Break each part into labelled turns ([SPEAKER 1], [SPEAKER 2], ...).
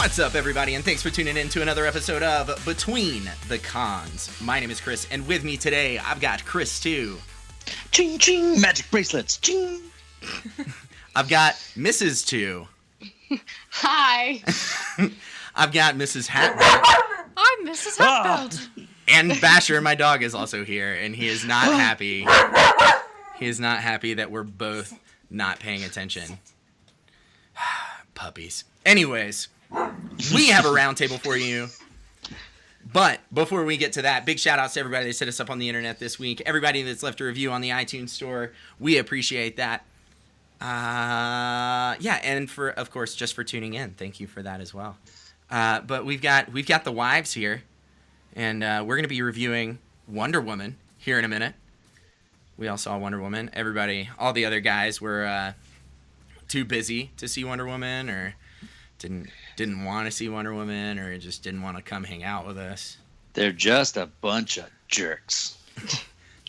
[SPEAKER 1] What's up, everybody, and thanks for tuning in to another episode of Between the Cons. My name is Kris, and with me today, I've got Kris Too.
[SPEAKER 2] Ching, ching, magic bracelets, ching.
[SPEAKER 1] I've got Mrs. Too.
[SPEAKER 3] Hi.
[SPEAKER 1] I've got Mrs. Hatbelt.
[SPEAKER 3] I'm Mrs. Hatbelt.
[SPEAKER 1] And Basher, my dog, is also here, and he is not happy. He is not happy that we're both not paying attention. Puppies. Anyways, we have a roundtable for you. But before we get to that, big shout outs to everybody that set us up on the internet this week. Everybody that's left a review on the iTunes store. We appreciate that. Yeah, and for, of course, just for tuning in. Thank you for that as well. But we've got the wives here, and we're going to be reviewing Wonder Woman here in a minute. We all saw Wonder Woman. Everybody, all the other guys were too busy to see Wonder Woman, or didn't want to see Wonder Woman, or just didn't want to come hang out with us.
[SPEAKER 2] They're just a bunch of jerks.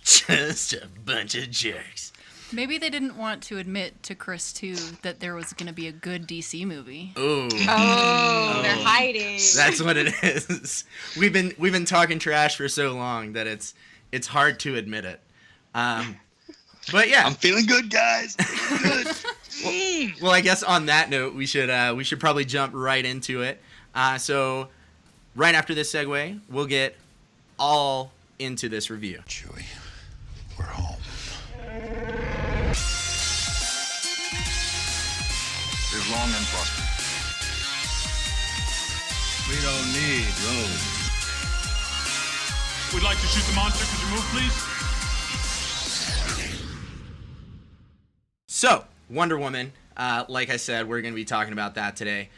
[SPEAKER 1] Just a bunch of jerks.
[SPEAKER 4] Maybe they didn't want to admit to Kris Too that there was going to be a good DC movie.
[SPEAKER 1] Ooh.
[SPEAKER 3] Oh, they're hiding.
[SPEAKER 1] That's what it is. We've been talking trash for so long that it's hard to admit it. But yeah,
[SPEAKER 2] I'm feeling good, guys. Feeling good.
[SPEAKER 1] Well, I guess on that note, we should probably jump right into it. So right after this segue, we'll get all into this review.
[SPEAKER 5] Chewie, we're home. Live long and prosper. We don't need roads.
[SPEAKER 6] We'd like to shoot the monster. Could you move, please?
[SPEAKER 1] So, Wonder Woman, like I said, we're going to be talking about that today.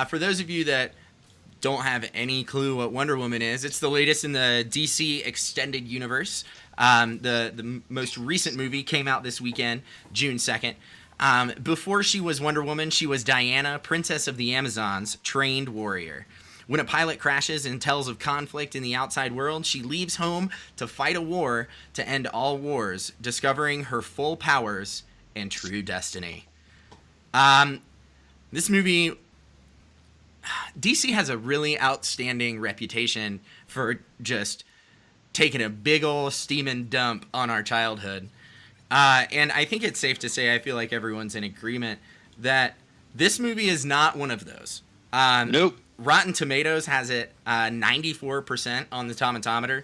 [SPEAKER 1] For those of you that don't have any clue what Wonder Woman is, it's the latest in the DC Extended Universe. The most recent movie came out this weekend, June 2nd. Before she was Wonder Woman, she was Diana, Princess of the Amazons, trained warrior. When a pilot crashes and tells of conflict in the outside world, she leaves home to fight a war to end all wars, discovering her full powers and true destiny. This movie, DC has a really outstanding reputation for just taking a big ol' steaming dump on our childhood. And I think it's safe to say, I feel like everyone's in agreement that this movie is not one of those.
[SPEAKER 2] Nope.
[SPEAKER 1] Rotten Tomatoes has it 94% on the Tomatometer,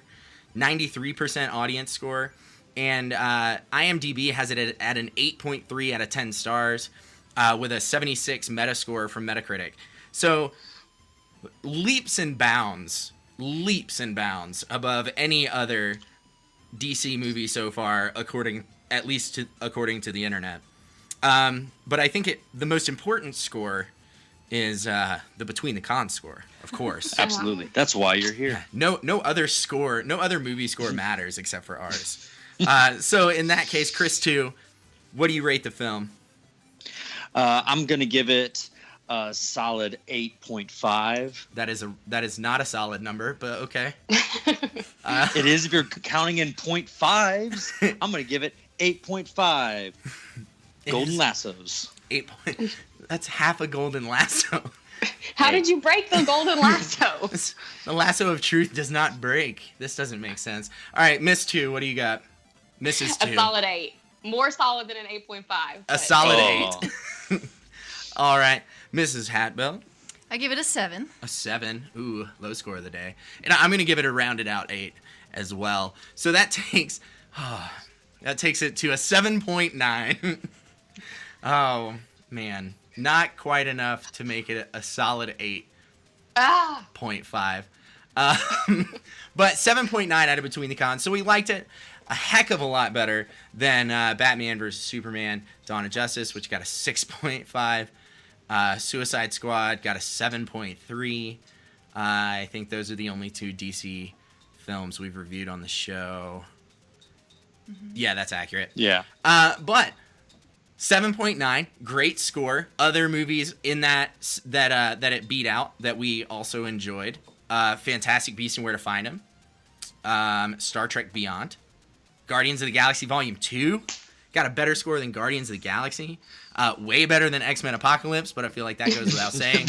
[SPEAKER 1] 93% audience score, and IMDb has it at an 8.3 out of 10 stars with a 76 Metascore from Metacritic. So leaps and bounds above any other DC movie so far, according to the internet. But I think the most important score is the Between the Cons score, of course.
[SPEAKER 2] Absolutely. That's why you're here.
[SPEAKER 1] No other movie score matters except for ours. So in that case, Kris Too, what do you rate the film?
[SPEAKER 2] I'm going to give it a solid 8.5.
[SPEAKER 1] That is not a solid number, but okay.
[SPEAKER 2] It is if you're counting in 0.5s. I'm going to give it 8.5. Golden lassos. That's
[SPEAKER 1] half a golden lasso.
[SPEAKER 3] How did you break the golden lasso?
[SPEAKER 1] The lasso of truth does not break. This doesn't make sense. All right, Miss Two, what do you got? Mrs. Two.
[SPEAKER 3] A solid 8. More solid than an 8.5.
[SPEAKER 1] A solid 8. All right, Mrs. Hatbelt.
[SPEAKER 4] I give it a 7.
[SPEAKER 1] A 7. Ooh, low score of the day. And I'm going to give it a rounded out 8 as well. So that takes it to a 7.9. Oh, man. Not quite enough to make it a solid 8.5. But 7.9 out of Between the Cons. So we liked it a heck of a lot better than Batman vs. Superman, Dawn of Justice, which got a 6.5. Suicide Squad got a 7.3. I think those are the only two DC films we've reviewed on the show. Mm-hmm. Yeah, that's accurate.
[SPEAKER 2] Yeah.
[SPEAKER 1] But 7.9, great score. Other movies in that it beat out that we also enjoyed. Fantastic Beasts and Where to Find Them. Star Trek Beyond. Guardians of the Galaxy Volume 2 got a better score than Guardians of the Galaxy. Way better than X-Men Apocalypse, but I feel like that goes without saying.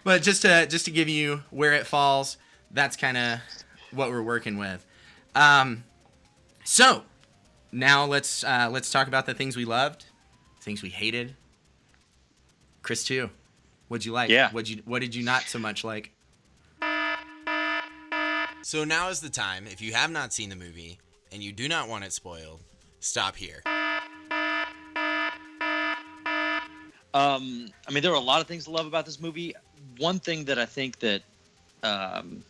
[SPEAKER 1] But just to give you where it falls, that's kind of what we're working with. So now let's talk about the things we loved, things we hated. Kris Too, what'd you like?
[SPEAKER 2] Yeah.
[SPEAKER 1] What did you not so much like?
[SPEAKER 7] So now is the time. If you have not seen the movie and you do not want it spoiled, stop here.
[SPEAKER 2] I mean, there are a lot of things to love about this movie. One thing that I think that I'm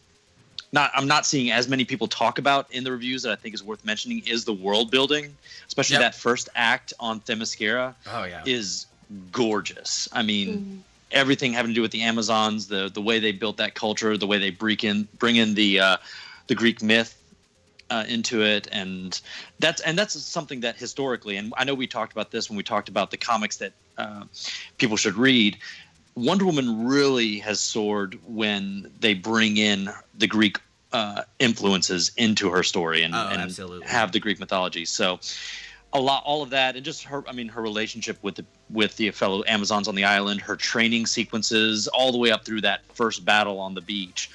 [SPEAKER 2] not seeing as many people talk about in the reviews that I think is worth mentioning is the world building, especially that first act on Themyscira.
[SPEAKER 1] Oh yeah,
[SPEAKER 2] is gorgeous. I mean, everything having to do with the Amazons, the way they built that culture, the way they bring in the Greek myth into it, and that's something that historically, and I know we talked about this when we talked about the comics that people should read. Wonder Woman really has soared when they bring in the Greek influences into her story and have the Greek mythology. So all of that, and just her relationship with the fellow Amazons on the island, her training sequences, all the way up through that first battle on the beach.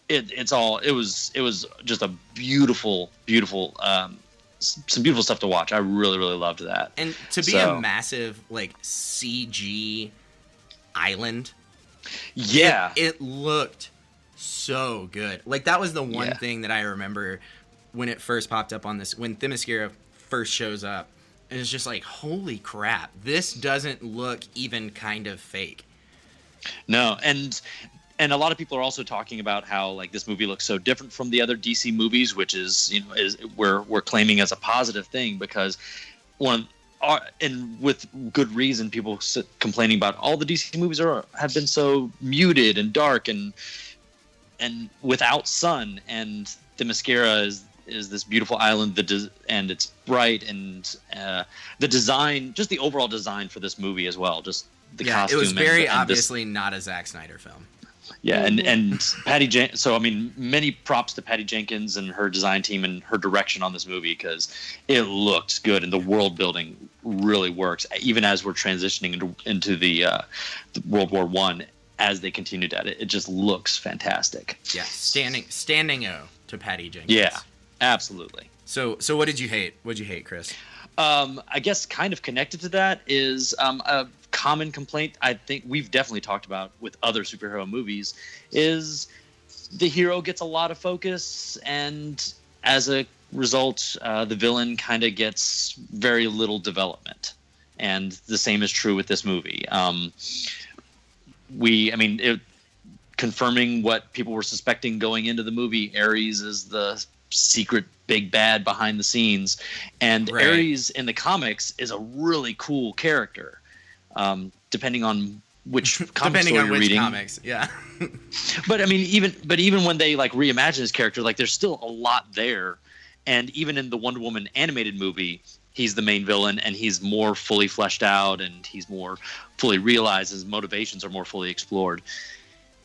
[SPEAKER 2] It was just a beautiful, some beautiful stuff to watch. I really, really loved that.
[SPEAKER 1] And to be a massive CG island, it looked so good. Like that was the one thing that I remember when it first popped up on this, when Themyscira first shows up. And it's just like, holy crap, this doesn't look even kind of fake.
[SPEAKER 2] No, and a lot of people are also talking about how like this movie looks so different from the other DC movies, which is we're claiming as a positive thing, because and with good reason, people complaining about all the DC movies have been so muted and dark and without sun, and Themyscira is this beautiful island and it's bright, and the design, just the overall design for this movie as well, just the costume.
[SPEAKER 1] It was very obviously not a Zack Snyder film.
[SPEAKER 2] Yeah, and Patty so I mean, many props to Patty Jenkins and her design team and her direction on this movie, because it looked good and the world building really works, even as we're transitioning into the World War I. As they continued at it, it just looks fantastic.
[SPEAKER 1] Yeah, standing O to Patty Jenkins.
[SPEAKER 2] Yeah, absolutely.
[SPEAKER 1] So what did you hate? What did you hate, Kris?
[SPEAKER 2] I guess kind of connected to that is a common complaint I think we've definitely talked about with other superhero movies, is the hero gets a lot of focus, and as a result, the villain kind of gets very little development. And the same is true with this movie. Confirming what people were suspecting going into the movie, Ares is the secret big bad behind the scenes, and Ares in the comics is a really cool character, depending on which comic story you're reading.
[SPEAKER 1] Comics, yeah.
[SPEAKER 2] But I mean, even when they like reimagine his character, like there's still a lot there, and even in the Wonder Woman animated movie, he's the main villain, and he's more fully fleshed out, and he's more fully realized. His motivations are more fully explored.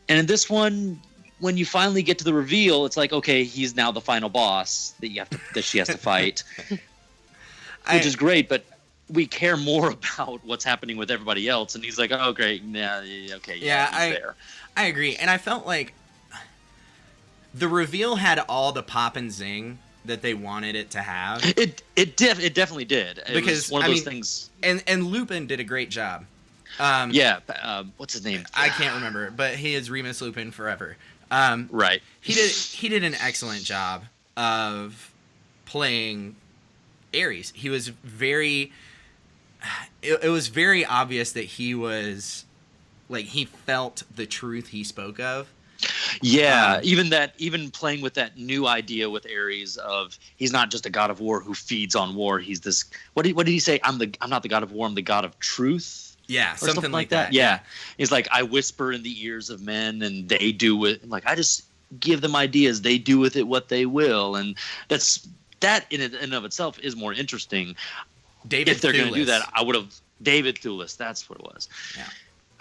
[SPEAKER 2] And in this one, when you finally get to the reveal, it's like, okay, he's now the final boss that she has to fight, which is great. But we care more about what's happening with everybody else. And he's like, oh, great, okay, there.
[SPEAKER 1] I agree, and I felt like the reveal had all the pop and zing that they wanted it to have.
[SPEAKER 2] It definitely did. It was one of those things.
[SPEAKER 1] And Lupin did a great job.
[SPEAKER 2] What's his name?
[SPEAKER 1] I can't remember, but he is Remus Lupin forever.
[SPEAKER 2] Right.
[SPEAKER 1] He did an excellent job of playing Ares. He was very. It was very obvious that he was, like, he felt the truth he spoke of.
[SPEAKER 2] Yeah, even playing with that new idea with Ares of he's not just a god of war who feeds on war. He's this. What did he say? I'm not the god of war. I'm the god of truth.
[SPEAKER 1] Yeah, something like that.
[SPEAKER 2] Yeah. He's like, I whisper in the ears of men, and they do it. Like, I just give them ideas. They do with it what they will, and that in and of itself is more interesting. If they're going to do that, I would have David Thewlis. That's what it was.
[SPEAKER 1] Yeah,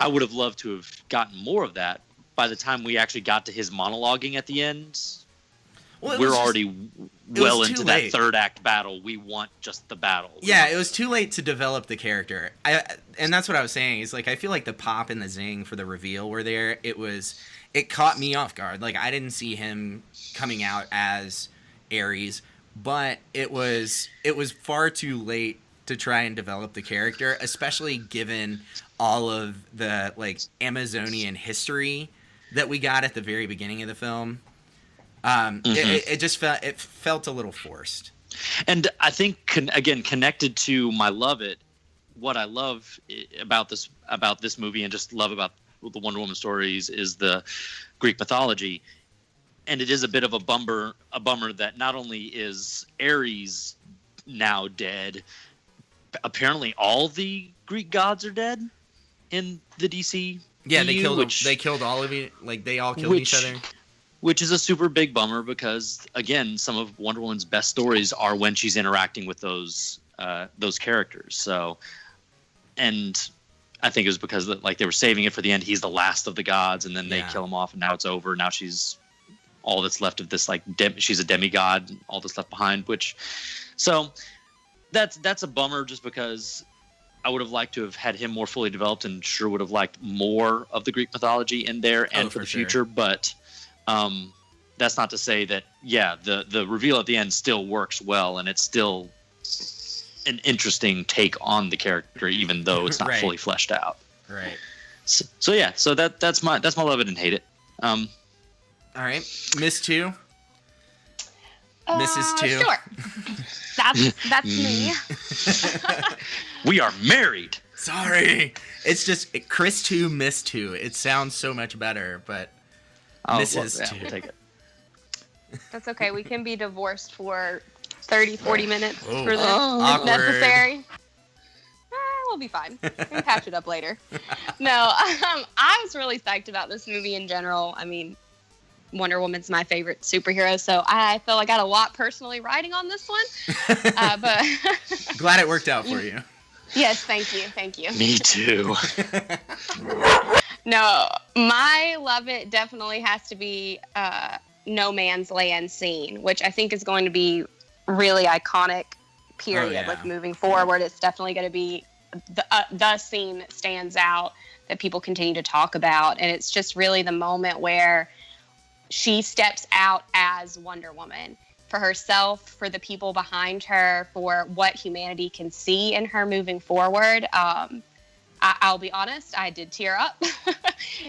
[SPEAKER 2] I would have loved to have gotten more of that. By the time we actually got to his monologuing at the end, we're already well
[SPEAKER 1] too
[SPEAKER 2] into
[SPEAKER 1] late.
[SPEAKER 2] that third act battle. We want just the battle.
[SPEAKER 1] Yeah, it was too late to develop the character. And that's what I was saying. Is like I feel like the pop and the zing for the reveal were there. It caught me off guard. Like I didn't see him coming out as Ares, but it was far too late to try and develop the character, especially given all of the like Amazonian history that we got at the very beginning of the film. It just felt a little forced.
[SPEAKER 2] And I think again connected to what I love about this movie and just love about the Wonder Woman stories is the Greek mythology. And it is a bit of a bummer that not only is Ares now dead, apparently all the Greek gods are dead in the DC.
[SPEAKER 1] Yeah, they killed all of you. Like they all killed each other.
[SPEAKER 2] Which is a super big bummer because again, some of Wonder Woman's best stories are when she's interacting with those characters. So, and I think it was because like they were saving it for the end. He's the last of the gods, and then they kill him off, and now it's over. Now she's all that's left of this like she's a demigod, all that's left behind. So that's a bummer just because I would have liked to have had him more fully developed, and sure would have liked more of the Greek mythology in there and for the future. But that's not to say that the reveal at the end still works well, and it's still an interesting take on the character, even though it's not fully fleshed out.
[SPEAKER 1] Right.
[SPEAKER 2] So that's my love it and hate it.
[SPEAKER 1] All right, Miss Two. Mrs. Two.
[SPEAKER 3] Sure. That's me.
[SPEAKER 2] We are married.
[SPEAKER 1] Sorry, it's just Kris Too, Miss Two. It sounds so much better, but Mrs. Two.
[SPEAKER 2] We'll take it.
[SPEAKER 3] That's okay. We can be divorced for 30, 40 minutes for this if
[SPEAKER 1] awkward.
[SPEAKER 3] necessary. We'll be fine. We can patch it up later. No, I was really psyched about this movie in general. I mean, Wonder Woman's my favorite superhero, so I feel I got a lot personally riding on this one. But
[SPEAKER 1] glad it worked out for you.
[SPEAKER 3] Yes, thank you.
[SPEAKER 2] Me too.
[SPEAKER 3] No, my love it definitely has to be No Man's Land scene, which I think is going to be really iconic. Period. Like moving forward, it's definitely going to be the scene that stands out that people continue to talk about, and it's just really the moment where she steps out as Wonder Woman for herself, for the people behind her, for what humanity can see in her moving forward. I'll be honest, I did tear up.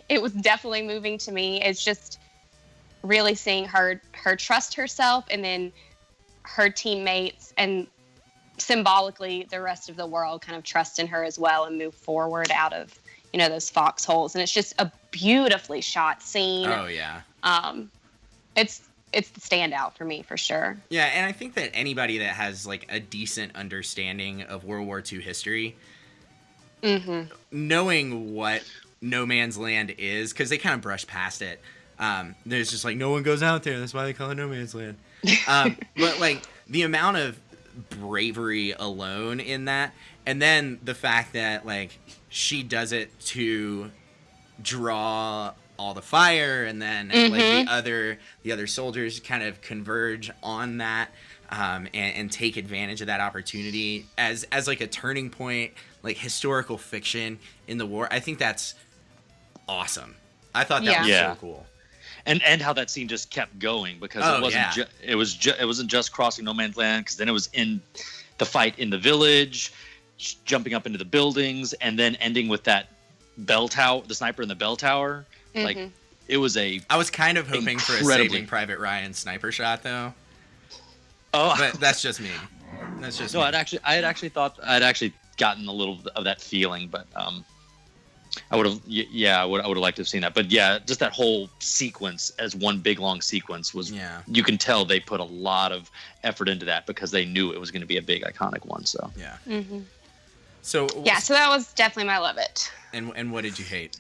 [SPEAKER 3] It was definitely moving to me. It's just really seeing her trust herself, and then her teammates and symbolically the rest of the world kind of trust in her as well and move forward out of, those foxholes. And it's just a beautifully shot scene.
[SPEAKER 1] Oh yeah.
[SPEAKER 3] It's the standout for me for sure.
[SPEAKER 1] Yeah, and I think that anybody that has like a decent understanding of World War II history, knowing what No Man's Land is, because they kind of brush past it. There's just like no one goes out there. That's why they call it No Man's Land. But like the amount of bravery alone in that, and then the fact that like she does it to draw all the fire, and then like the other soldiers kind of converge on that and take advantage of that opportunity as like a turning point, like historical fiction in the war. I think that's awesome. I thought that was so cool.
[SPEAKER 2] And how that scene just kept going, because it wasn't just crossing No Man's Land, because then it was in the fight in the village, jumping up into the buildings, and then ending with that bell tower, the sniper in the bell tower. Like it was I was kind of hoping for a Saving Private Ryan sniper shot though. Oh, but that's just me. That's just me. I had actually thought I'd actually gotten a little of that feeling, but I would have liked to have seen that. But yeah, just that whole sequence as one big long sequence was. Yeah. You can tell they put a lot of effort into that because they knew it was going to be a big iconic one. So yeah. So that was definitely my love it. And what did you hate?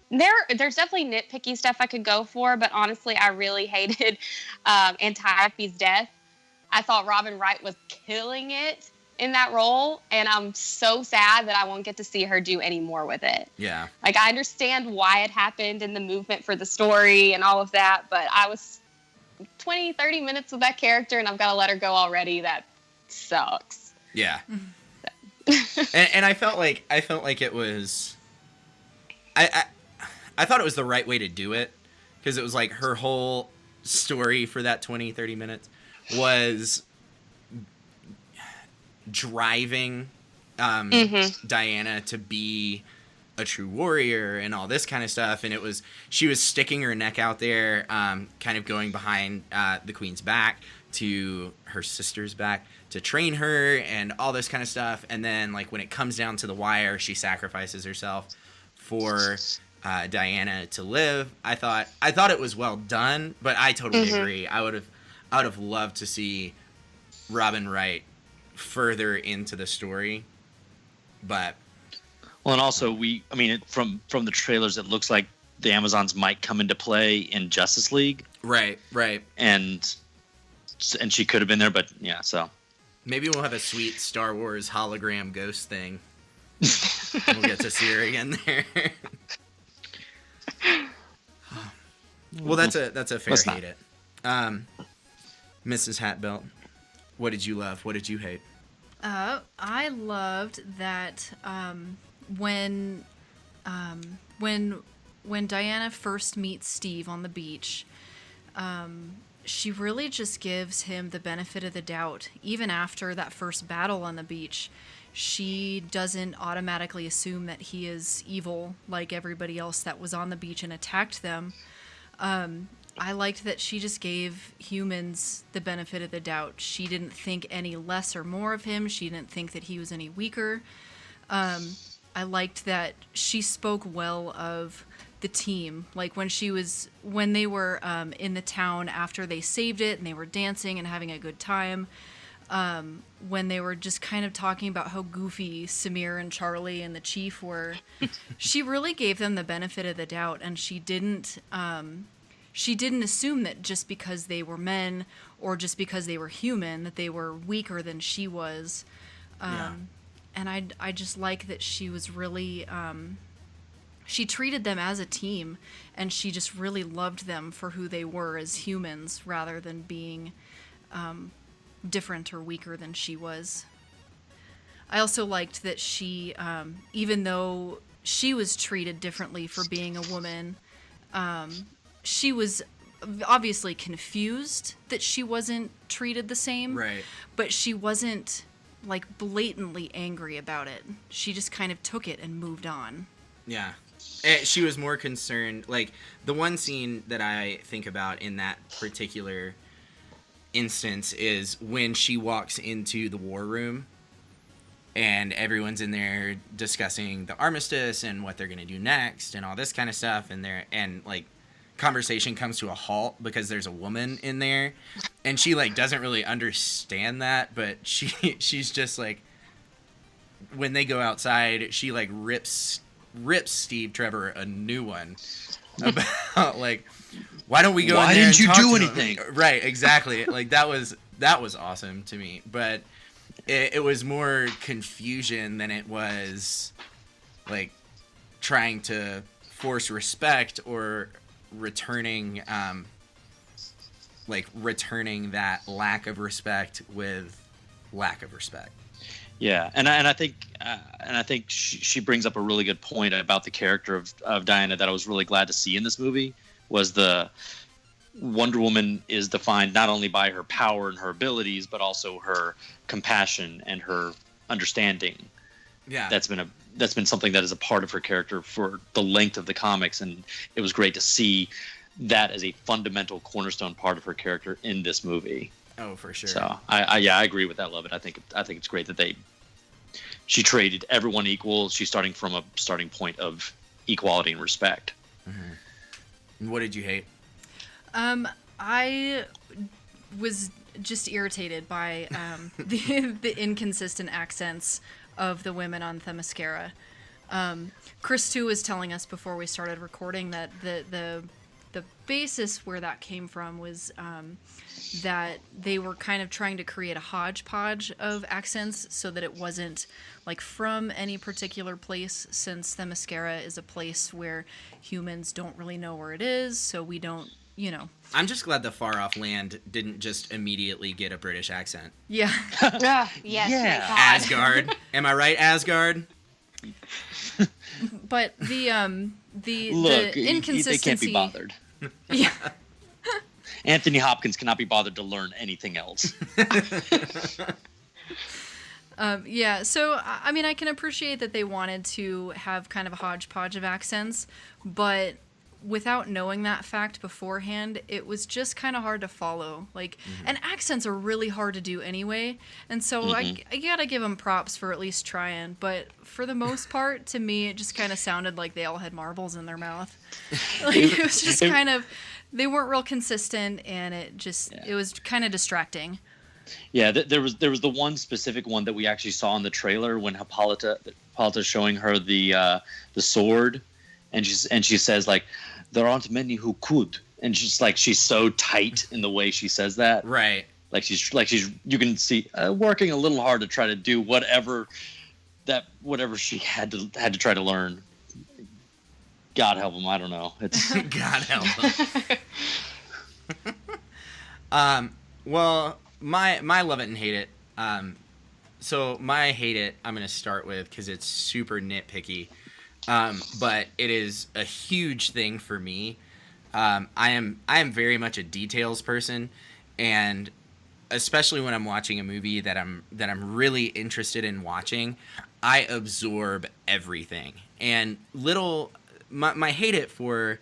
[SPEAKER 2] There's definitely nitpicky stuff I could go for, but honestly, I really hated Antiope's death. I thought Robin Wright was killing it in that role, and I'm so sad that I won't get to see her do any more with it. Yeah. Like, I understand why it happened and the movement for the story and all of that, but I was
[SPEAKER 3] 20, 30 minutes with that character and I've got to let her go already. That sucks.
[SPEAKER 1] Yeah. and I felt like it was, I thought it was the right way to do it, because it was like her whole story for that 20, 30 minutes was driving Diana to be a true warrior and all this kind of stuff. And she was sticking her neck out there, kind of going behind the queen's back to her sister's back to train her and all this kind of stuff. And then like when it comes down to the wire, she sacrifices herself for Diana to live. I thought it was well done, but I totally agree. I would have loved to see Robin Wright further into the story, but
[SPEAKER 2] well, and also from the trailers, it looks like the Amazons might come into play in Justice League.
[SPEAKER 1] Right.
[SPEAKER 2] And she could have been there, but yeah, so
[SPEAKER 1] maybe we'll have a sweet Star Wars hologram ghost thing. We'll get to see her again there. Well, that's a fair hate it. Mrs. Hatbelt, what did you love? What did you hate?
[SPEAKER 4] I loved that when Diana first meets Steve on the beach, she really just gives him the benefit of the doubt. Even after that first battle on the beach, she doesn't automatically assume that he is evil like everybody else that was on the beach and attacked them. I liked that she just gave humans the benefit of the doubt. She didn't think any less or more of him. She didn't think that he was any weaker. I liked that she spoke well of the team. Like when they were in the town after they saved it and they were dancing and having a good time, when they were just kind of talking about how goofy Samir and Charlie and the chief were, she really gave them the benefit of the doubt, and she didn't assume that just because they were men or just because they were human that they were weaker than she was. And I just like that she was really she treated them as a team, and she just really loved them for who they were as humans rather than being different or weaker than she was. I also liked that she, even though she was treated differently for being a woman, she was obviously confused that she wasn't treated the same.
[SPEAKER 1] Right.
[SPEAKER 4] But she wasn't like blatantly angry about it. She just kind of took it and moved on.
[SPEAKER 1] Yeah. She was more concerned. Like the one scene that I think about in that particular instance is when she walks into the war room and everyone's in there discussing the armistice and what they're going to do next and all this kind of stuff, and like conversation comes to a halt because there's a woman in there, and she like doesn't really understand that, but she's just like, when they go outside, she like rips Steve Trevor a new one about like, why don't we go in there? Why didn't you do anything? Right, exactly. Like that was awesome to me, but it was more confusion than it was like trying to force respect or returning that lack of respect with lack of respect.
[SPEAKER 2] Yeah, and I think she brings up a really good point about the character of Diana that I was really glad to see in this movie. Was the Wonder Woman is defined not only by her power and her abilities, but also her compassion and her understanding.
[SPEAKER 1] Yeah,
[SPEAKER 2] that's been something that is a part of her character for the length of the comics, and it was great to see that as a fundamental cornerstone part of her character in this movie.
[SPEAKER 1] Oh, for sure.
[SPEAKER 2] So I agree with that. Love it. I think it's great that she treated everyone equal. She's starting from a starting point of equality and respect.
[SPEAKER 1] Mm-hmm. And what did you hate?
[SPEAKER 4] I was just irritated by the inconsistent accents of the women on Themyscira. Kris Too was telling us before we started recording that the basis where that came from was that they were kind of trying to create a hodgepodge of accents so that it wasn't like from any particular place, since Themyscira is a place where humans don't really know where it is, so we don't you know.
[SPEAKER 1] I'm just glad the Far Off Land didn't just immediately get a British accent.
[SPEAKER 4] Yeah.
[SPEAKER 3] Yes,
[SPEAKER 2] Yeah.
[SPEAKER 3] thank God.
[SPEAKER 1] Asgard. Am I right, Asgard?
[SPEAKER 4] But the
[SPEAKER 2] Look,
[SPEAKER 4] inconsistency.
[SPEAKER 2] they can't be bothered.
[SPEAKER 4] Yeah.
[SPEAKER 2] Anthony Hopkins cannot be bothered to learn anything else.
[SPEAKER 4] Yeah, so I mean, I can appreciate that they wanted to have kind of a hodgepodge of accents, but without knowing that fact beforehand, it was just kind of hard to follow. Like, and accents are really hard to do anyway, and so I gotta give them props for at least trying. But for the most part, to me, it just kind of sounded like they all had marbles in their mouth. Like, it was just kind of, they weren't real consistent, and it was kind of distracting.
[SPEAKER 2] Yeah, there was the one specific one that we actually saw in the trailer when Hippolyta's showing her the sword, and she says, like, there aren't many who could, and she's so tight in the way she says that,
[SPEAKER 1] Right.
[SPEAKER 2] like she's you can see working a little hard to try to do whatever she had to try to learn. God help him, I don't know. It's
[SPEAKER 1] God help them. Well, my love it and hate it. So my hate it, I'm gonna start with because it's super nitpicky, but it is a huge thing for me. I am very much a details person, and especially when I'm watching a movie that I'm really interested in watching, I absorb everything. And my hate it for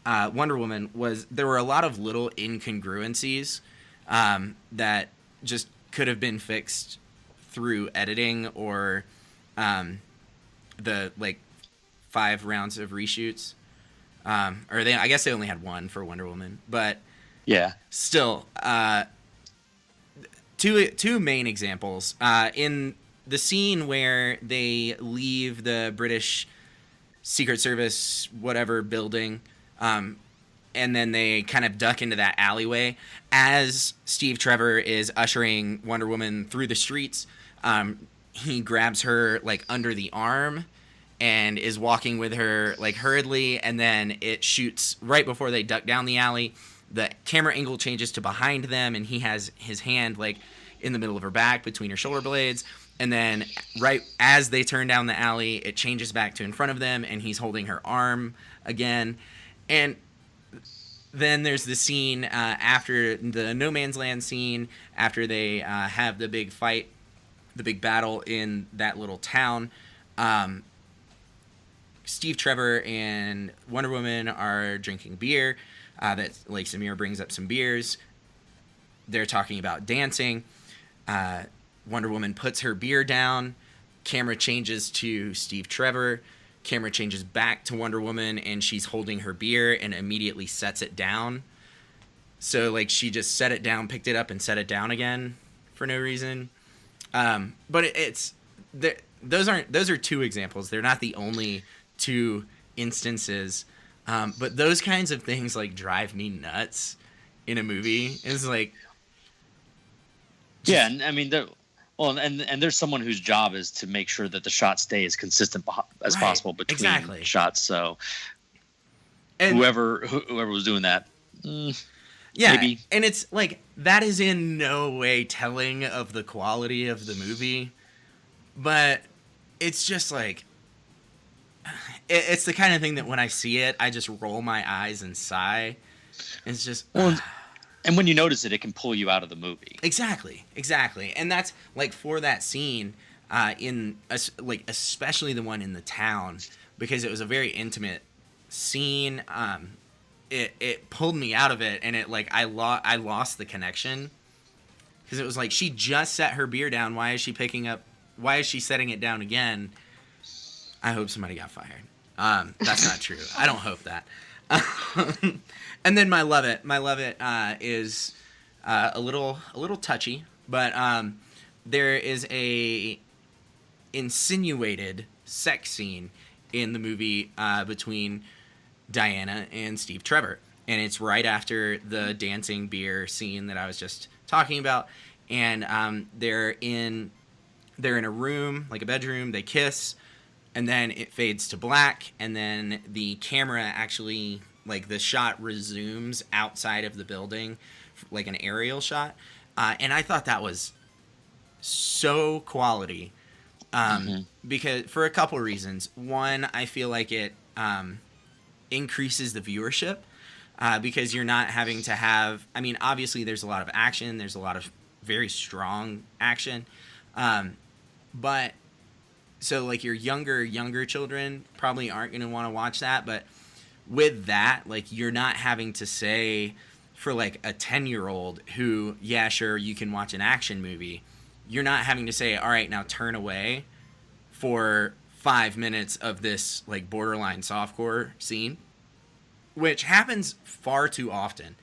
[SPEAKER 1] Wonder Woman was there were a lot of little incongruencies that just could have been fixed through editing or the 5 rounds of reshoots. I guess they only had 1 for Wonder Woman, but
[SPEAKER 2] yeah.
[SPEAKER 1] Still, two main examples. In the scene where they leave the British Secret Service whatever building, and then they kind of duck into that alleyway. As Steve Trevor is ushering Wonder Woman through the streets, he grabs her under the arm and is walking with her hurriedly, and then it shoots right before they duck down the alley. The camera angle changes to behind them, and he has his hand in the middle of her back between her shoulder blades. And then right as they turn down the alley, it changes back to in front of them, and he's holding her arm again. And then there's the scene after the No Man's Land scene, after they have the big fight, the big battle in that little town. Steve Trevor and Wonder Woman are drinking beer. That Samira brings up some beers. They're talking about dancing. Wonder Woman puts her beer down. Camera changes to Steve Trevor. Camera changes back to Wonder Woman, and she's holding her beer and immediately sets it down. So she just set it down, picked it up, and set it down again for no reason. But those are 2 examples. They're not the only 2 instances. But those kinds of things
[SPEAKER 2] drive
[SPEAKER 1] me nuts in a movie. It's
[SPEAKER 2] yeah, and I mean, and there's someone whose job is to make sure that the shots stay as consistent as possible between shots. So, and whoever was doing that,
[SPEAKER 1] yeah,
[SPEAKER 2] maybe.
[SPEAKER 1] And it's that is in no way telling of the quality of the movie, but it's just it's the kind of thing that when I see it, I just roll my eyes and sigh. It's just.
[SPEAKER 2] And when you notice it, it can pull you out of the movie.
[SPEAKER 1] Exactly. And that's for that scene, especially the one in the town, because it was a very intimate scene. It pulled me out of it, and it I lost the connection, because it was she just set her beer down. Why is she setting it down again? I hope somebody got fired. That's not true. I don't hope that. And then my love it is a little touchy, but there is a insinuated sex scene in the movie between Diana and Steve Trevor, and it's right after the dancing beer scene that I was just talking about, and they're in a room, a bedroom. They kiss, and then it fades to black, and then the camera actually, like, the shot resumes outside of the building, like an aerial shot. And I thought that was so quality, because for a couple reasons. One, I feel like it increases the viewership, because you're not having to have, I mean, obviously there's a lot of action, there's a lot of very strong action, but so like your younger children probably aren't going to want to watch that. But with that, like, you're not having to say, for like a 10-year-old who, yeah, sure, you can watch an action movie, you're not having to say, all right, now turn away for 5 minutes of this like borderline softcore scene, which happens far too often.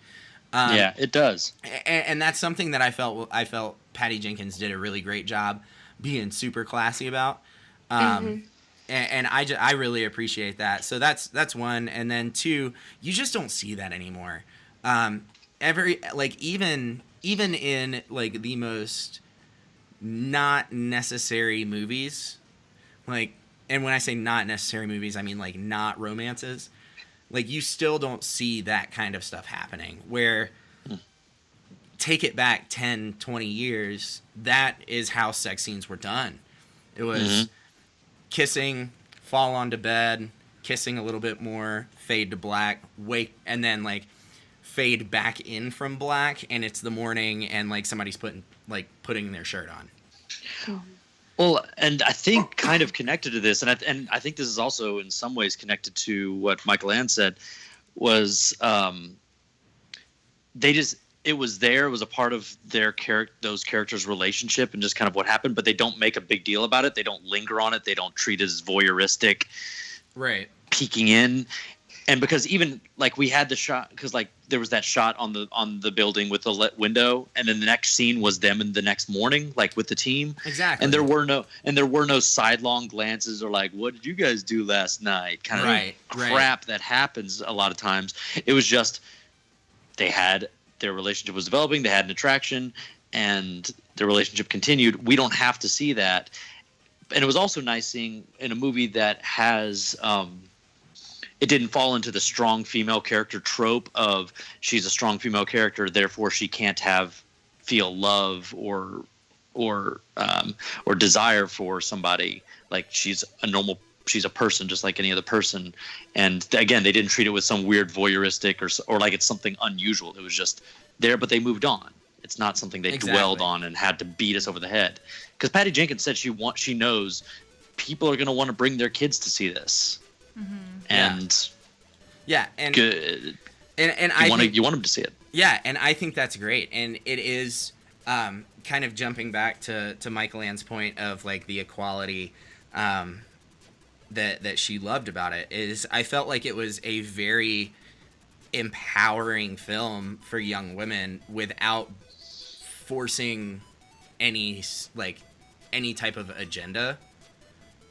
[SPEAKER 2] Yeah, it does.
[SPEAKER 1] And that's something that I felt Patty Jenkins did a really great job being super classy about. And I really appreciate that. So that's one. And then two, you just don't see that anymore. Even in like the most not necessary movies, like, and when I say not necessary movies, I mean like not romances, like, you still don't see that kind of stuff happening, where take it back 10, 20 years, that is how sex scenes were done. It was kissing, fall onto bed, kissing a little bit more, fade to black, wake, and then like fade back in from black, and it's the morning, and like somebody's putting their shirt on.
[SPEAKER 2] Well, and I think kind of connected to this, and I think this is also in some ways connected to what Michael Ann said, was it was a part of those characters' relationship and just kind of what happened, but they don't make a big deal about it. They don't linger on it. They don't treat it as voyeuristic,
[SPEAKER 1] right?
[SPEAKER 2] Peeking in. And because even like we had the shot, because like there was that shot on the building with the lit window, and then the next scene was them in the next morning, like with the team.
[SPEAKER 1] Exactly.
[SPEAKER 2] And there were no sidelong glances or like, what did you guys do last night? Kind of crap that happens a lot of times. It was just their relationship was developing, they had an attraction, and their relationship continued. We don't have to see that. And it was also nice seeing in a movie that has it didn't fall into the strong female character trope of she's a strong female character, therefore she can't feel love or desire for somebody. Like, she's a person just like any other person. And again, they didn't treat it with some weird voyeuristic or like it's something unusual. It was just there, but they moved on. It's not something they dwelled on and had to beat us over the head. Because Patty Jenkins said she knows people are going to want to bring their kids to see this. And
[SPEAKER 1] good. And
[SPEAKER 2] you want them to see it.
[SPEAKER 1] Yeah, and I think that's great. And it is kind of jumping back to Michael Ann's point of like the equality that she loved about it, is I felt like it was a very empowering film for young women without forcing any type of agenda.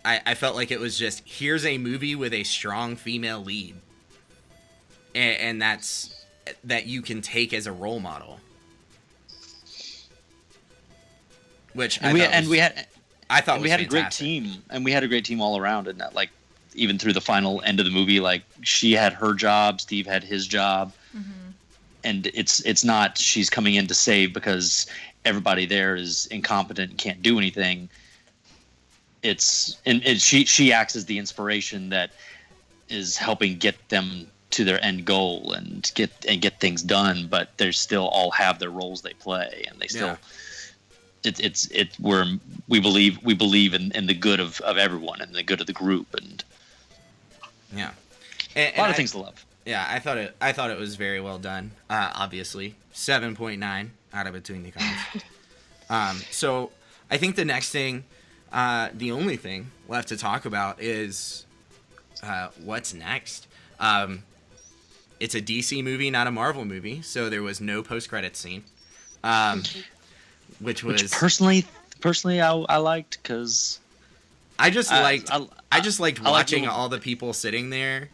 [SPEAKER 1] I felt like it was just, here's a movie with a strong female lead, and that you can take as a role model. Which we had a
[SPEAKER 2] great team, and we had a great team all around, and that, like, even through the final end of the movie, like, she had her job, Steve had his job, and it's not she's coming in to save because everybody there is incompetent and can't do anything. She acts as the inspiration that is helping get them to their end goal and get things done, but they still all have their roles they play, and they still we believe in the good of everyone and the good of the group, and a lot of things to love.
[SPEAKER 1] Yeah, I thought it was very well done. Obviously 7.9 out of Between the Cones. So I think the next thing, the only thing left to talk about is what's next. It's a DC movie, not a Marvel movie, so there was no post-credits scene, which
[SPEAKER 2] personally I liked, because
[SPEAKER 1] I just liked watching all the people sitting there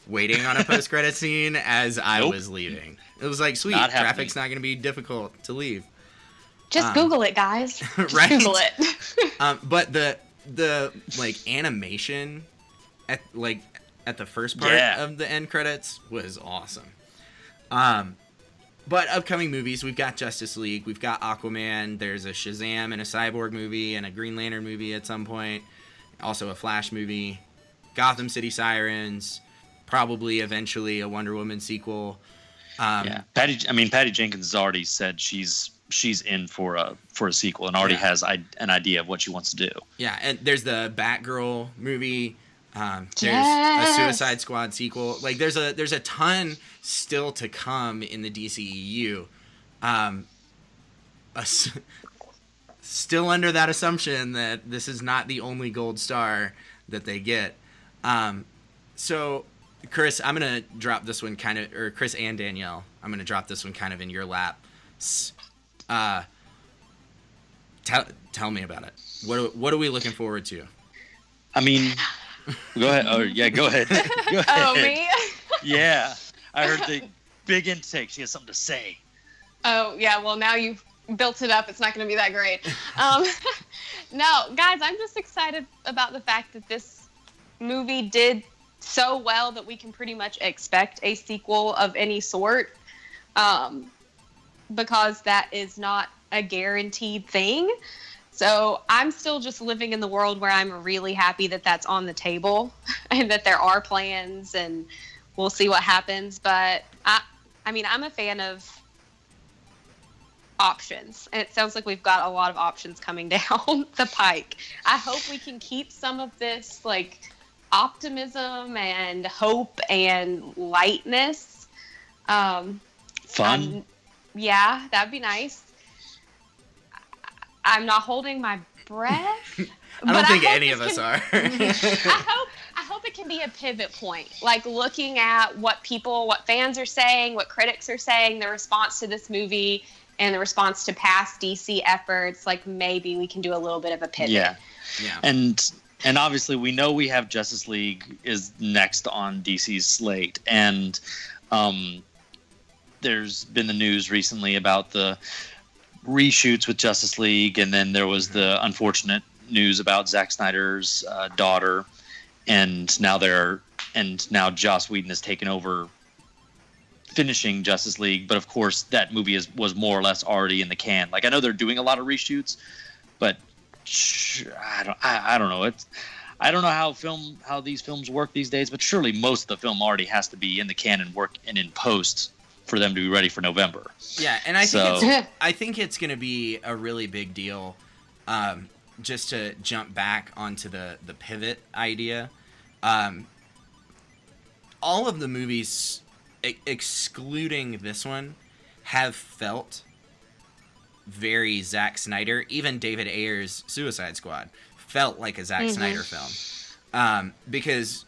[SPEAKER 1] waiting on a post-credit scene as I was leaving. It was like, sweet, traffic's not going to be difficult to leave.
[SPEAKER 3] Just Google it, guys. Just
[SPEAKER 1] right?
[SPEAKER 3] Google it.
[SPEAKER 1] But the like animation at the first part of the end credits was awesome. But upcoming movies, we've got Justice League, we've got Aquaman, there's a Shazam and a Cyborg movie and a Green Lantern movie at some point, also a Flash movie, Gotham City Sirens, probably eventually a Wonder Woman sequel.
[SPEAKER 2] Patty Jenkins has already said she's in for a sequel and already has an idea of what she wants to do. Yeah,
[SPEAKER 1] and there's the Batgirl movie. There's a Suicide Squad sequel. Like there's a ton still to come in the DCEU. Still under that assumption that this is not the only gold star that they get. So Kris, I'm gonna drop this one or Kris and Danielle, I'm gonna drop this one kind of in your lap. Tell me about it. What are we looking forward to?
[SPEAKER 2] I mean, go ahead. Oh yeah, go ahead. Go ahead.
[SPEAKER 3] Oh, me?
[SPEAKER 2] Yeah, I heard the big intake. She has something to say.
[SPEAKER 3] Oh yeah, well now you've built it up. It's not going to be that great. No, guys, I'm just excited about the fact that this movie did so well that we can pretty much expect a sequel of any sort, because that is not a guaranteed thing. So I'm still just living in the world where I'm really happy that that's on the table and that there are plans, and we'll see what happens. But I mean, I'm a fan of options, and it sounds like we've got a lot of options coming down the pike. I hope we can keep some of this like optimism and hope and lightness.
[SPEAKER 2] Fun.
[SPEAKER 3] Yeah, that'd be nice. I'm not holding my breath.
[SPEAKER 1] I don't think any of us are.
[SPEAKER 3] I hope it can be a pivot point. Like looking at what fans are saying, what critics are saying, the response to this movie and the response to past DC efforts, like maybe we can do a little bit of a pivot.
[SPEAKER 2] Yeah. And obviously we know we have Justice League is next on DC's slate, and there's been the news recently about the reshoots with Justice League, and then there was the unfortunate news about Zack Snyder's daughter, and now Joss Whedon has taken over finishing Justice League. But of course, that movie was more or less already in the can. Like I know they're doing a lot of reshoots, but I don't know. I don't know how these films work these days, but surely most of the film already has to be in the can and work and in post for them to be ready for November.
[SPEAKER 1] Yeah, and I think it's going to be a really big deal. Just to jump back onto the pivot idea, all of the movies, excluding this one, have felt very Zack Snyder. Even David Ayer's Suicide Squad felt like a Zack Snyder film, because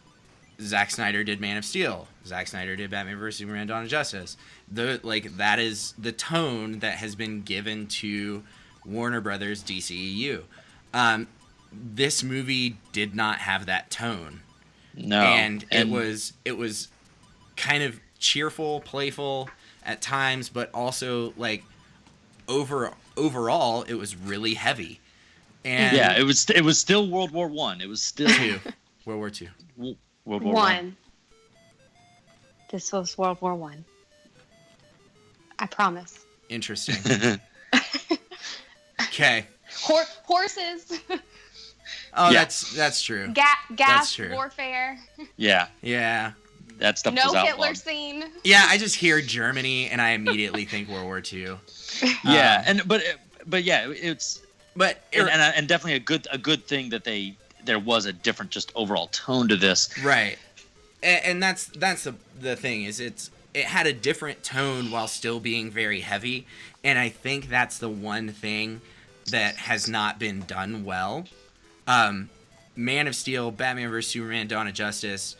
[SPEAKER 1] Zack Snyder did Man of Steel. Zack Snyder did Batman vs Superman: Dawn of Justice. That is the tone that has been given to Warner Brothers DCEU. This movie did not have that tone.
[SPEAKER 2] No,
[SPEAKER 1] and it was kind of cheerful, playful at times, but also like overall it was really heavy. And
[SPEAKER 2] yeah, it was still World War I. It was still
[SPEAKER 1] World War II.
[SPEAKER 2] World War I.
[SPEAKER 3] This was World War I. I promise.
[SPEAKER 1] Interesting. Okay.
[SPEAKER 3] Horses.
[SPEAKER 1] Oh, yeah. That's true.
[SPEAKER 3] Gas warfare.
[SPEAKER 2] Yeah.
[SPEAKER 1] Yeah.
[SPEAKER 2] That stuff
[SPEAKER 3] no
[SPEAKER 2] was outlawed.
[SPEAKER 3] Hitler scene.
[SPEAKER 1] Yeah, I just hear Germany and I immediately think World War II.
[SPEAKER 2] Yeah, but yeah, it's and definitely a good thing that there was a different just overall tone to this.
[SPEAKER 1] Right. And that's the thing is it had a different tone while still being very heavy, and I think that's the one thing that has not been done well. Man of Steel, Batman vs Superman: Dawn of Justice,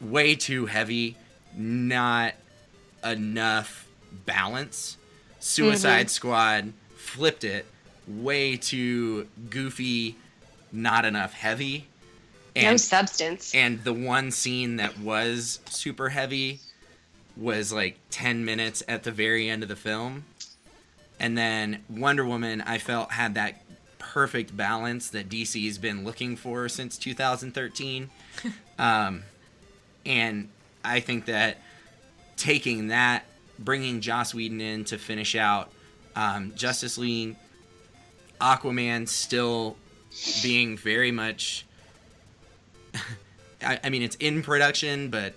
[SPEAKER 1] way too heavy, not enough balance. Suicide Squad flipped it, way too goofy, not enough heavy. And,
[SPEAKER 3] no substance.
[SPEAKER 1] And the one scene that was super heavy was like 10 minutes at the very end of the film. And then Wonder Woman, I felt, had that perfect balance that DC's been looking for since 2013. And I think that taking that, bringing Joss Whedon in to finish out Justice League, Aquaman still being very much... I mean, it's in production, but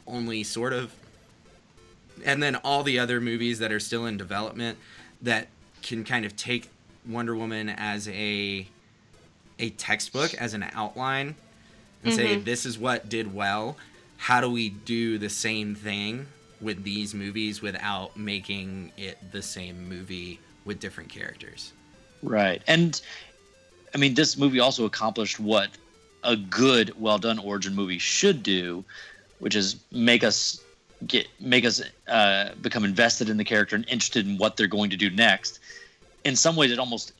[SPEAKER 1] only sort of. And then all the other movies that are still in development that can kind of take Wonder Woman as a textbook, as an outline, and say, this is what did well. How do we do the same thing with these movies without making it the same movie with different characters?
[SPEAKER 2] Right. And, I mean, this movie also accomplished what a good, well-done origin movie should do, which is make us become invested in the character and interested in what they're going to do next. In some ways, it almost,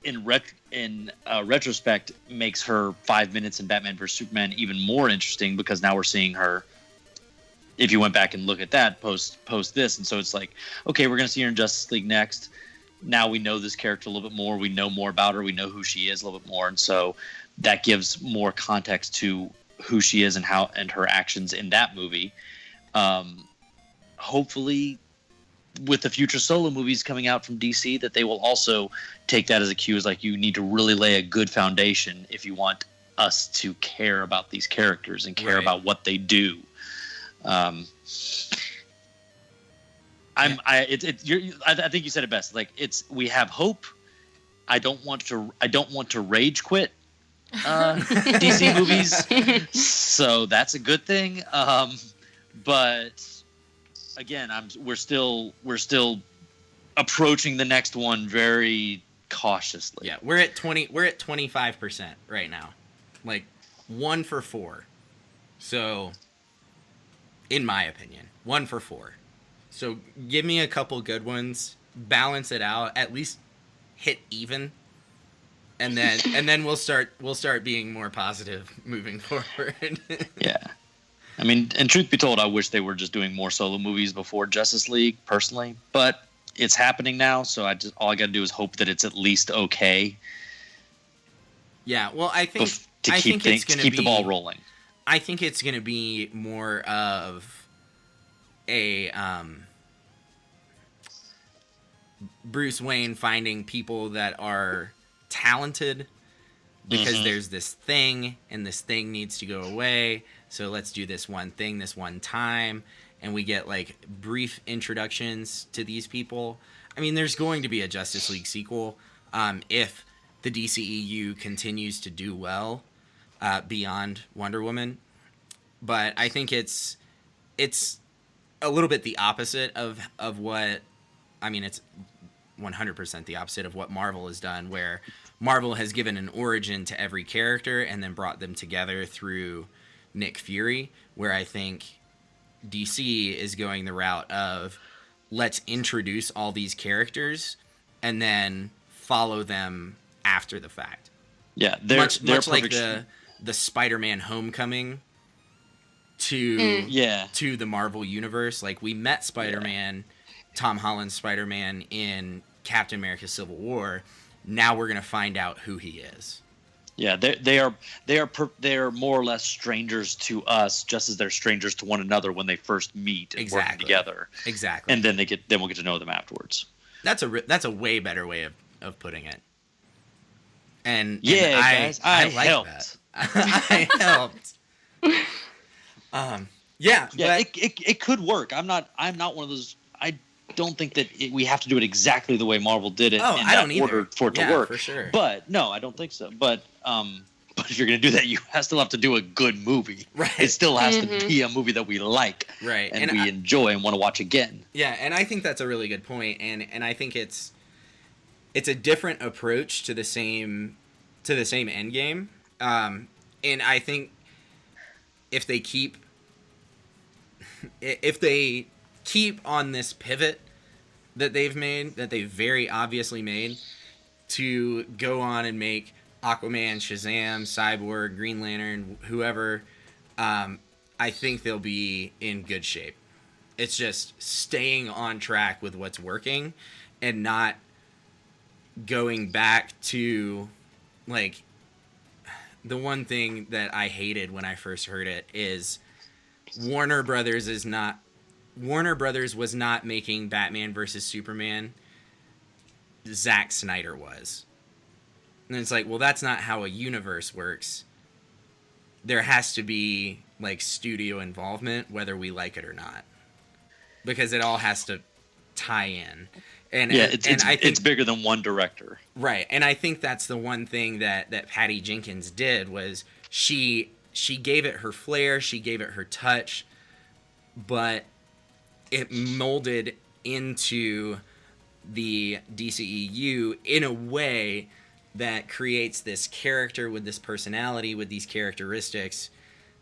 [SPEAKER 2] in retrospect, makes her 5 minutes in Batman vs Superman even more interesting, because now we're seeing her. If you went back and look at that post this, and so it's like, okay, we're going to see her in Justice League next. Now we know this character a little bit more. We know more about her. We know who she is a little bit more, and so that gives more context to who she is and how and her actions in that movie. Hopefully, with the future solo movies coming out from DC, that they will also take that as a cue. Is like, you need to really lay a good foundation if you want us to care about these characters and care about what they do. I think you said it best. Like, we have hope. I don't want to rage quit DC movies, so that's a good thing. But again, we're still approaching the next one very cautiously.
[SPEAKER 1] Yeah, we're at 25% right now, like 1 for 4. So, in my opinion, 1 for 4. So give me a couple good ones, balance it out, at least hit even, and then we'll start being more positive moving forward.
[SPEAKER 2] Yeah. I mean, and truth be told, I wish they were just doing more solo movies before Justice League, personally. But it's happening now, so all I got to do is hope that it's at least okay.
[SPEAKER 1] Yeah, well, I think
[SPEAKER 2] to keep the ball rolling.
[SPEAKER 1] I think it's going to be more of a Bruce Wayne finding people that are talented, because there's this thing, and this thing needs to go away. So let's do this one thing this one time, and we get like brief introductions to these people. I mean, there's going to be a Justice League sequel if the DCEU continues to do well beyond Wonder Woman. But I think it's a little bit the opposite of what, I mean, it's 100% the opposite of what Marvel has done, where Marvel has given an origin to every character and then brought them together through Nick Fury, where I think DC is going the route of, let's introduce all these characters and then follow them after the fact.
[SPEAKER 2] Yeah,
[SPEAKER 1] much like the Spider-Man Homecoming to the Marvel universe. Like, we met Spider-Man, Tom Holland's Spider-Man, in Captain America: Civil War. Now we're gonna find out who he is.
[SPEAKER 2] Yeah, they are more or less strangers to us, just as they're strangers to one another when they first meet and work together.
[SPEAKER 1] Exactly.
[SPEAKER 2] And then we'll get to know them afterwards.
[SPEAKER 1] That's a way better way of putting it. And
[SPEAKER 2] guys, I
[SPEAKER 1] like
[SPEAKER 2] helped.
[SPEAKER 1] That. I helped.
[SPEAKER 2] It could work. I'm not one of those. I don't think that we have to do it exactly the way Marvel did it in that order for it to work.
[SPEAKER 1] For sure.
[SPEAKER 2] But no, I don't think so. But if you're going to do that, you still have to do a good movie.
[SPEAKER 1] Right.
[SPEAKER 2] It still has to be a movie that we like,
[SPEAKER 1] right,
[SPEAKER 2] and we enjoy and want to watch again.
[SPEAKER 1] Yeah, and I think that's a really good point, and I think it's a different approach to the same end game. And I think if they keep on this pivot that they've made, that they've very obviously made, to go on and make Aquaman, Shazam, Cyborg, Green Lantern, whoever, I think they'll be in good shape. It's just staying on track with what's working and not going back to, like, the one thing that I hated when I first heard it is Warner Brothers was not making Batman versus Superman. Zack Snyder was. And it's like, well, that's not how a universe works. There has to be, like, studio involvement, whether we like it or not. Because it all has to tie in. And
[SPEAKER 2] yeah,
[SPEAKER 1] I think
[SPEAKER 2] it's bigger than one director.
[SPEAKER 1] Right. And I think that's the one thing that Patty Jenkins did was she gave it her flair, she gave it her touch, but it molded into the DCEU in a way that creates this character with this personality, with these characteristics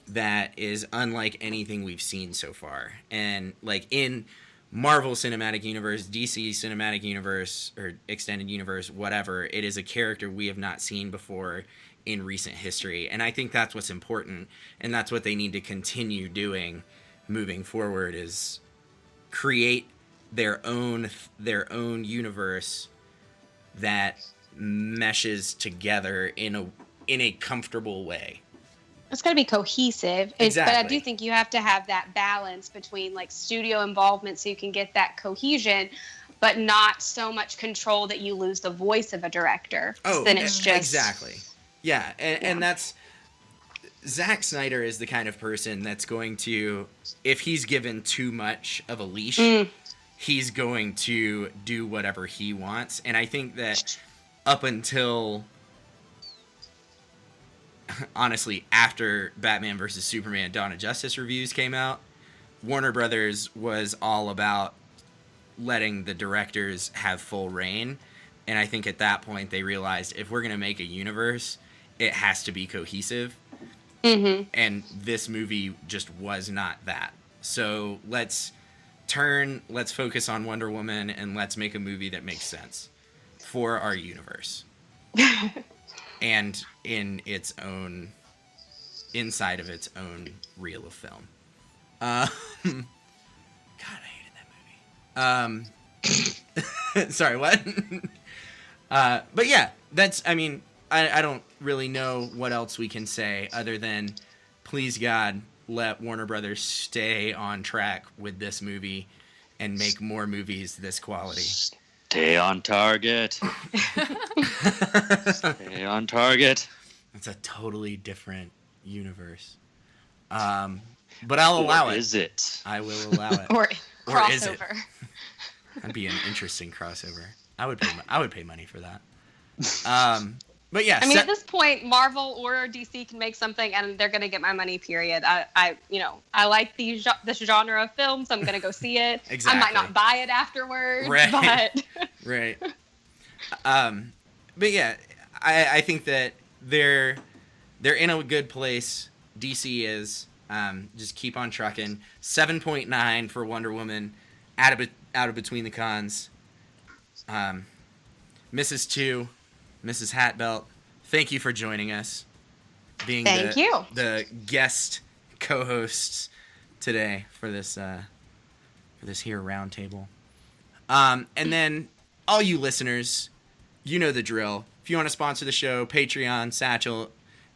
[SPEAKER 1] that is unlike anything we've seen so far. And, like, in Marvel Cinematic Universe, DC Cinematic Universe, or Extended Universe, whatever, it is a character we have not seen before in recent history. And I think that's what's important, and that's what they need to continue doing moving forward, is create their own universe that meshes together in a comfortable way.
[SPEAKER 3] It's got to be cohesive.
[SPEAKER 1] Exactly.
[SPEAKER 3] But I do think you have to have that balance between, like, studio involvement so you can get that cohesion, but not so much control that you lose the voice of a director.
[SPEAKER 1] Oh,
[SPEAKER 3] then it's just
[SPEAKER 1] exactly. Yeah, and that's Zack Snyder is the kind of person that's going to, if he's given too much of a leash, he's going to do whatever he wants. And I think that up until, honestly, after Batman vs. Superman Dawn of Justice reviews came out, Warner Brothers was all about letting the directors have full reign. And I think at that point they realized, if we're going to make a universe, it has to be cohesive.
[SPEAKER 3] Mm-hmm.
[SPEAKER 1] And this movie just was not that. So let's focus on Wonder Woman, and let's make a movie that makes sense for our universe. And inside of its own reel of film. God, I hated that movie. Sorry, what? But yeah, I don't really know what else we can say other than, please God, let Warner Brothers stay on track with this movie and make more movies this quality.
[SPEAKER 2] Stay on target. Stay on target.
[SPEAKER 1] It's a totally different universe. But I'll allow it.
[SPEAKER 2] Or is it?
[SPEAKER 1] I will allow it.
[SPEAKER 3] or
[SPEAKER 1] is it?
[SPEAKER 3] crossover.
[SPEAKER 1] That'd be an interesting crossover. I would pay money for that. But yeah,
[SPEAKER 3] I mean, at this point, Marvel or DC can make something, and they're gonna get my money. Period. I like this genre of films. So I'm gonna go see it.
[SPEAKER 1] Exactly.
[SPEAKER 3] I might not buy it afterwards,
[SPEAKER 1] Right.
[SPEAKER 3] but
[SPEAKER 1] Right. But yeah, I think that they're in a good place. DC is. Just keep on trucking. 7.9 for Wonder Woman. Out of Between the Cons. Mrs. 2, Mrs. Hatbelt, thank you for joining us. Being the guest co-hosts today for this here roundtable. And then all you listeners, you know the drill. If you want to sponsor the show, Patreon, Satchel,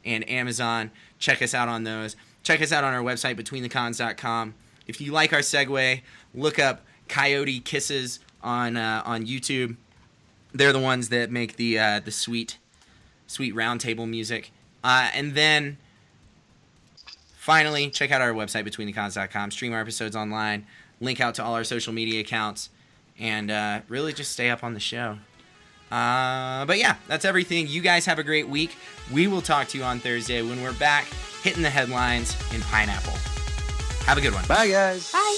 [SPEAKER 1] and Amazon, check us out on those. Check us out on our website, betweenthecons.com. If you like our segue, look up Coyote Kisses on YouTube. They're the ones that make the sweet roundtable music. And then finally, check out our website, betweenthecons.com. Stream our episodes online. Link out to all our social media accounts. And really just stay up on the show. But yeah, that's everything. You guys have a great week. We will talk to you on Thursday when we're back hitting the headlines in Pineapple. Have a good one.
[SPEAKER 2] Bye, guys.
[SPEAKER 3] bye.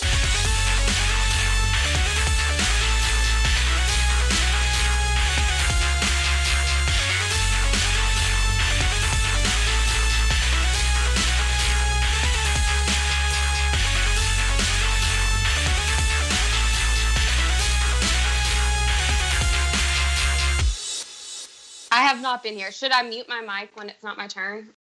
[SPEAKER 3] I have not been here. Should I mute my mic when it's not my turn?